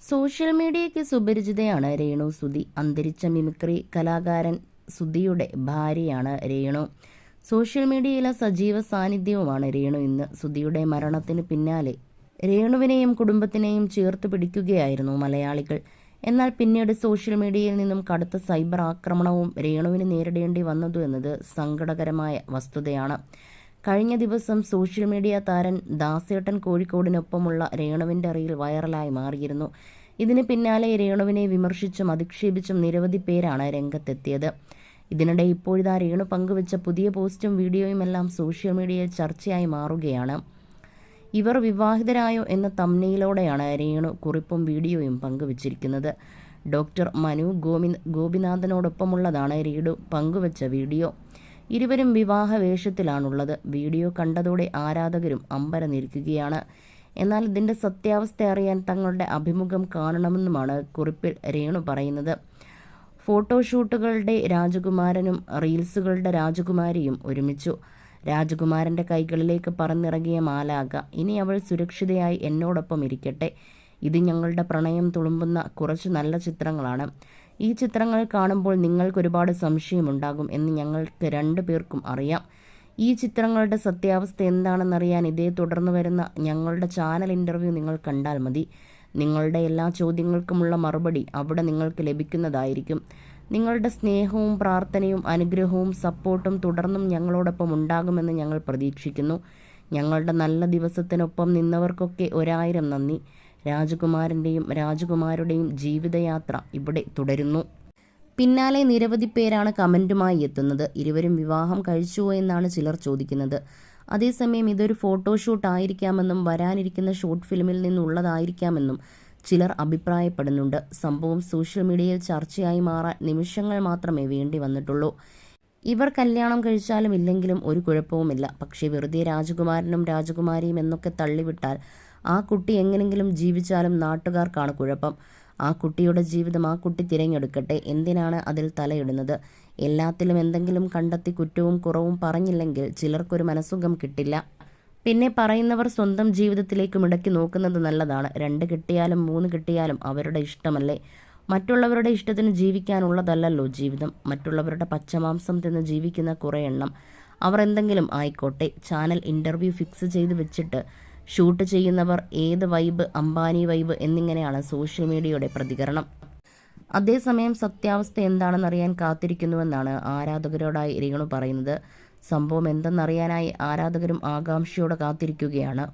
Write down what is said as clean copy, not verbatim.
Social മീഡിയയ്ക്ക് സുപരിചിതയാണ് Renu Sudhi. അന്തരിച്ച mimicry കലാകാരൻ സുധിയുടെ ഭാര്യയാണ് രേണു. സോഷ്യൽ മീഡിയയിലെ സജീവ സാന്നിധ്യവുമാണ് രേണു. ഇന്ന് സുധിയുടെ മരണത്തിന് പിന്നാലെ രേണുവിനെയും കുടുംബത്തിനെയും ചേർത്ത് പിടിക്കുകയായിരുന്നു മലയാളികൾ. എന്നാൽ പിന്നീട് സോഷ്യൽ മീഡിയയിൽ നിന്നും കടുത്ത സൈബർ ആക്രമണവും രേണുവിന് നേരിടേണ്ടി വന്നതു എന്നത് സങ്കടകരമായ വസ്തുതയാണ്. കഴിഞ്ഞ ദിവസം സോഷ്യൽ മീഡിയ താരൻ ദാസേട്ടൻ കോഴിക്കോടിനൊപ്പമുള്ള രേണുവിൻ്റെ റീൽ വൈറലായി മാറിയിരുന്നു. ഇതിന് പിന്നാലെ രേണുവിനെ വിമർശിച്ചും അധിക്ഷേപിച്ചും നിരവധി പേരാണ് രംഗത്തെത്തിയത്. ഇതിനിടെ ഇപ്പോഴിതാ രേണു പങ്കുവച്ച പുതിയ പോസ്റ്റും വീഡിയോയുമെല്ലാം സോഷ്യൽ മീഡിയയിൽ ചർച്ചയായി മാറുകയാണ്. ഇവർ വിവാഹിതരായോ എന്ന തംബ്നെയിലോടെയാണ് രേണു കുറിപ്പും വീഡിയോയും പങ്കുവച്ചിരിക്കുന്നത്. ഡോക്ടർ മനു ഗോപിനാഥനോടൊപ്പമുള്ളതാണ് രേണു പങ്കുവച്ച വീഡിയോ. ഇരുവരും വിവാഹ വേഷത്തിലാണുള്ളത്. വീഡിയോ കണ്ടതോടെ ആരാധകരും അമ്പരന്നിരിക്കുകയാണ്. എന്നാൽ ഇതിൻ്റെ സത്യാവസ്ഥ അറിയാൻ തങ്ങളുടെ അഭിമുഖം കാണണമെന്നുമാണ് കുറിപ്പിൽ രേണു പറയുന്നത്. ഫോട്ടോഷൂട്ടുകളുടെ രാജകുമാരനും റീൽസുകളുടെ രാജകുമാരിയും ഒരുമിച്ചു. രാജകുമാരൻ്റെ കൈകളിലേക്ക് പറന്നിറങ്ങിയ മാലാഖ. ഇനി അവൾ സുരക്ഷിതയായി എന്നോടൊപ്പം ഇരിക്കട്ടെ. ഇത് ഞങ്ങളുടെ പ്രണയം തുളുമ്പുന്ന കുറച്ച് നല്ല ചിത്രങ്ങളാണ്. ഈ ചിത്രങ്ങൾ കാണുമ്പോൾ നിങ്ങൾക്കൊരുപാട് സംശയമുണ്ടാകും എന്ന് ഞങ്ങൾക്ക് 2 പേർക്കും അറിയാം. ഈ ചിത്രങ്ങളുടെ സത്യാവസ്ഥ എന്താണെന്നറിയാൻ ഇതേ തുടർന്ന് വരുന്ന ഞങ്ങളുടെ ചാനൽ ഇൻ്റർവ്യൂ നിങ്ങൾ കണ്ടാൽ മതി. നിങ്ങളുടെ എല്ലാ ചോദ്യങ്ങൾക്കുമുള്ള മറുപടി അവിടെ നിങ്ങൾക്ക് ലഭിക്കുന്നതായിരിക്കും. നിങ്ങളുടെ സ്നേഹവും പ്രാർത്ഥനയും അനുഗ്രഹവും സപ്പോർട്ടും തുടർന്നും ഞങ്ങളോടൊപ്പം ഉണ്ടാകുമെന്ന് ഞങ്ങൾ പ്രതീക്ഷിക്കുന്നു. ഞങ്ങളുടെ നല്ല ദിവസത്തിനൊപ്പം നിന്നവർക്കൊക്കെ 1000 നന്ദി. രാജകുമാരൻ്റെയും രാജകുമാരുടെയും ജീവിതയാത്ര ഇവിടെ തുടരുന്നു. പിന്നാലെ നിരവധി പേരാണ് കമൻറ്റുമായി എത്തുന്നത്. ഇരുവരും വിവാഹം കഴിച്ചുവോ എന്നാണ് ചിലർ ചോദിക്കുന്നത്. അതേസമയം ഇതൊരു ഫോട്ടോഷൂട്ട് ആയിരിക്കാമെന്നും വരാനിരിക്കുന്ന ഷോർട്ട് ഫിലിമിൽ നിന്നുള്ളതായിരിക്കാമെന്നും ചിലർ അഭിപ്രായപ്പെടുന്നുണ്ട്. സംഭവം സോഷ്യൽ മീഡിയയിൽ ചർച്ചയായി മാറാൻ നിമിഷങ്ങൾ മാത്രമേ വേണ്ടി വന്നിട്ടുള്ളൂ. ഇവർ കല്യാണം കഴിച്ചാലും ഇല്ലെങ്കിലും ഒരു കുഴപ്പവുമില്ല. പക്ഷേ വെറുതെ രാജകുമാരനും രാജകുമാരിയും എന്നൊക്കെ തള്ളിവിട്ടാൽ ആ കുട്ടി എങ്ങനെങ്കിലും ജീവിച്ചാലും നാട്ടുകാർക്കാണ് കുഴപ്പം. ആ കുട്ടിയുടെ ജീവിതം ആ കുട്ടി തിരഞ്ഞെടുക്കട്ടെ. എന്തിനാണ് അതിൽ തലയിടുന്നത്? എല്ലാത്തിലും എന്തെങ്കിലും കണ്ടെത്തി കുറ്റവും കുറവും പറഞ്ഞില്ലെങ്കിൽ ചിലർക്കൊരു മനസ്സുഖം കിട്ടില്ല. പിന്നെ പറയുന്നവർ സ്വന്തം ജീവിതത്തിലേക്ക് മുടക്കി നോക്കുന്നത് നല്ലതാണ്. 2 കിട്ടിയാലും 3 കിട്ടിയാലും അവരുടെ ഇഷ്ടമല്ലേ. മറ്റുള്ളവരുടെ ഇഷ്ടത്തിന് ജീവിക്കാനുള്ളതല്ലല്ലോ ജീവിതം. മറ്റുള്ളവരുടെ പച്ചമാംസം തിന്ന് ജീവിക്കുന്ന കുറേ എണ്ണം. അവർ എന്തെങ്കിലും ആയിക്കോട്ടെ. ചാനൽ ഇൻ്റർവ്യൂ ഫിക്സ് ചെയ്ത് വെച്ചിട്ട് ഷൂട്ട് ചെയ്യുന്നവർ ഏത് വൈബ്, അംബാനി വൈബ് എന്നിങ്ങനെയാണ് സോഷ്യൽ മീഡിയയുടെ പ്രതികരണം. അതേസമയം സത്യാവസ്ഥ എന്താണെന്നറിയാൻ കാത്തിരിക്കുന്നുവെന്നാണ് ആരാധകരോടായി രേണു പറയുന്നത്. സംഭവം എന്തെന്നറിയാനായി ആരാധകരും ആകാംക്ഷയോടെ കാത്തിരിക്കുകയാണ്.